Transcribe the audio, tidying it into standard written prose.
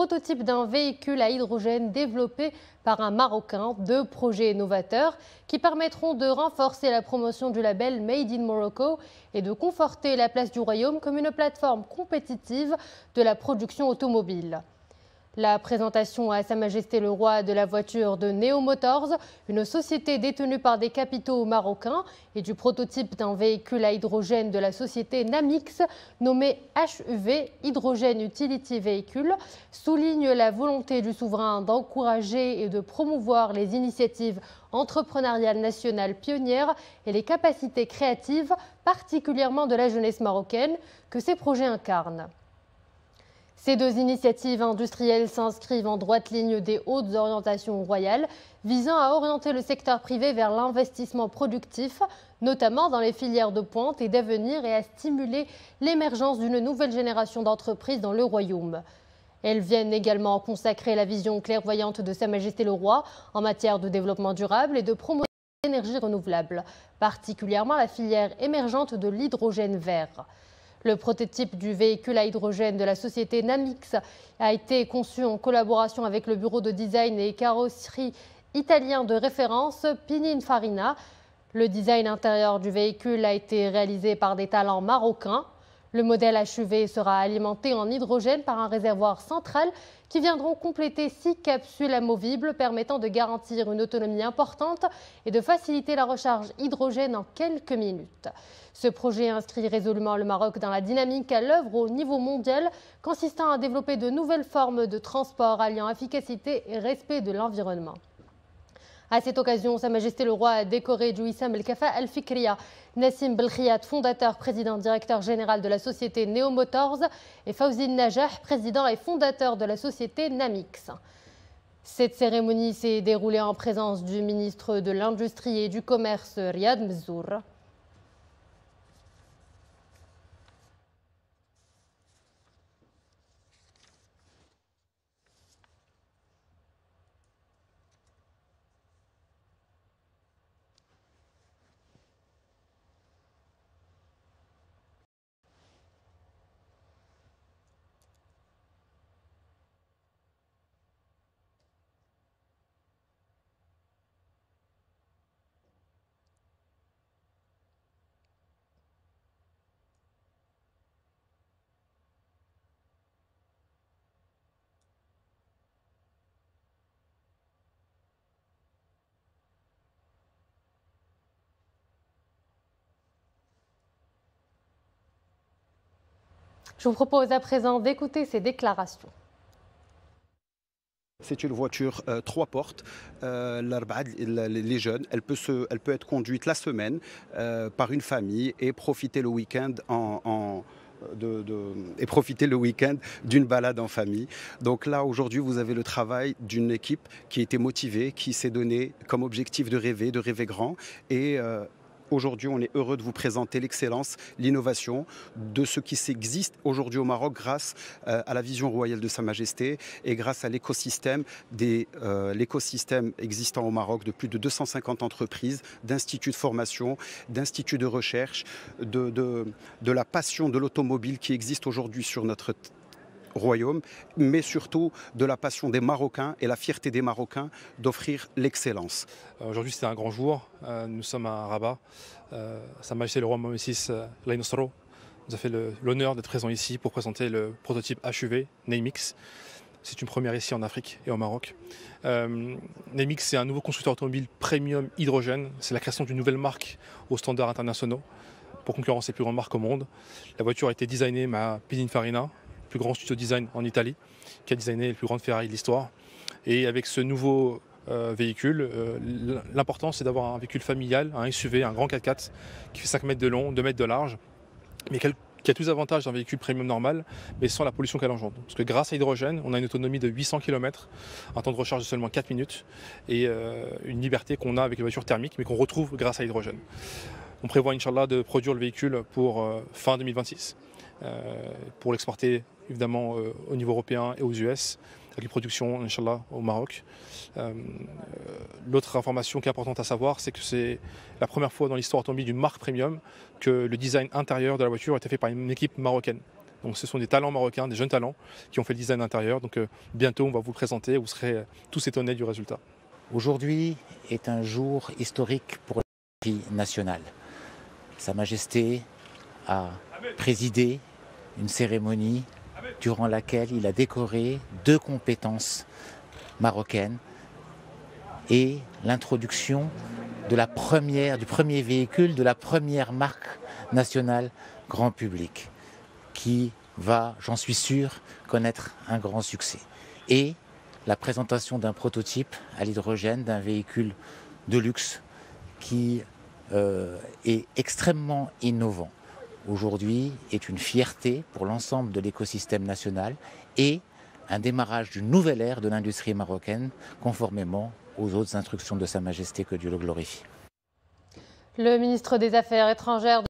Prototype d'un véhicule à hydrogène développé par un Marocain, deux projets novateurs qui permettront de renforcer la promotion du label Made in Morocco et de conforter la place du Royaume comme une plateforme compétitive de la production automobile. La présentation à Sa Majesté le Roi de la voiture de Neo Motors, une société détenue par des capitaux marocains, et du prototype d'un véhicule à hydrogène de la société Namix, nommé HUV, Hydrogen Utility Vehicle, souligne la volonté du souverain d'encourager et de promouvoir les initiatives entrepreneuriales nationales pionnières et les capacités créatives, particulièrement de la jeunesse marocaine, que ces projets incarnent. Ces deux initiatives industrielles s'inscrivent en droite ligne des hautes orientations royales visant à orienter le secteur privé vers l'investissement productif, notamment dans les filières de pointe et d'avenir, et à stimuler l'émergence d'une nouvelle génération d'entreprises dans le Royaume. Elles viennent également consacrer la vision clairvoyante de Sa Majesté le Roi en matière de développement durable et de promotion des énergies renouvelables, particulièrement la filière émergente de l'hydrogène vert. Le prototype du véhicule à hydrogène de la société Namix a été conçu en collaboration avec le bureau de design et carrosserie italien de référence Pininfarina. Le design intérieur du véhicule a été réalisé par des talents marocains. Le modèle HUV sera alimenté en hydrogène par un réservoir central qui viendront compléter 6 capsules amovibles permettant de garantir une autonomie importante et de faciliter la recharge hydrogène en quelques minutes. Ce projet inscrit résolument le Maroc dans la dynamique à l'œuvre au niveau mondial, consistant à développer de nouvelles formes de transport alliant efficacité et respect de l'environnement. À cette occasion, Sa Majesté le Roi a décoré du Wissam El-Kafa Al-Fikriya Nassim Belkhiat, fondateur, président, directeur général de la société Neo Motors, et Fawzi Najah, président et fondateur de la société Namix. Cette cérémonie s'est déroulée en présence du ministre de l'Industrie et du Commerce, Riyad Mzour. Je vous propose à présent d'écouter ces déclarations. C'est une voiture 3 portes, les jeunes, elle peut être conduite la semaine par une famille et profiter le week-end d'une balade en famille. Donc là, aujourd'hui, vous avez le travail d'une équipe qui était motivée, qui s'est donné comme objectif de rêver grand. Et aujourd'hui, on est heureux de vous présenter l'excellence, l'innovation de ce qui existe aujourd'hui au Maroc grâce à la vision royale de Sa Majesté et grâce à l'écosystème existant au Maroc de plus de 250 entreprises, d'instituts de formation, d'instituts de recherche, de la passion de l'automobile qui existe aujourd'hui sur notre Royaume, mais surtout de la passion des Marocains et la fierté des Marocains d'offrir l'excellence. Aujourd'hui, c'est un grand jour. Nous sommes à Rabat. Sa Majesté le Roi Mohammed VI Al Nosro nous a fait l'honneur d'être présent ici pour présenter le prototype HUV Namix. C'est une première ici en Afrique et au Maroc. Namix, c'est un nouveau constructeur automobile premium hydrogène. C'est la création d'une nouvelle marque aux standards internationaux pour concurrencer les plus grandes marques au monde. La voiture a été designée par Pininfarina, plus grand studio design en Italie, qui a designé les plus grandes Ferrari de l'histoire. Et avec ce nouveau véhicule, l'important c'est d'avoir un véhicule familial, un SUV, un grand 4x4 qui fait 5 mètres de long, 2 mètres de large, mais qui a tous les avantages d'un véhicule premium normal, mais sans la pollution qu'elle engendre. Parce que grâce à l'hydrogène, on a une autonomie de 800 km, un temps de recharge de seulement 4 minutes, et une liberté qu'on a avec les voitures thermiques, mais qu'on retrouve grâce à l'hydrogène. On prévoit, Inch'Allah, de produire le véhicule pour fin 2026, pour l'exporter évidemment au niveau européen et aux US, avec une production, Inch'Allah, au Maroc. L'autre information qui est importante à savoir, c'est que c'est la première fois dans l'histoire automobile d'une marque premium que le design intérieur de la voiture a été fait par une équipe marocaine. Donc ce sont des talents marocains, des jeunes talents qui ont fait le design intérieur. Donc bientôt on va vous le présenter, vous serez tous étonnés du résultat. Aujourd'hui est un jour historique pour l'industrie nationale. Sa Majesté a présidé une cérémonie durant laquelle il a décoré 2 compétences marocaines et l'introduction du premier véhicule, de la première marque nationale grand public, qui va, j'en suis sûr, connaître un grand succès. Et la présentation d'un prototype à l'hydrogène, d'un véhicule de luxe qui est extrêmement innovant. Aujourd'hui, est une fierté pour l'ensemble de l'écosystème national et un démarrage d'une nouvelle ère de l'industrie marocaine, conformément aux autres instructions de Sa Majesté, que Dieu le glorifie. Le ministre des Affaires étrangères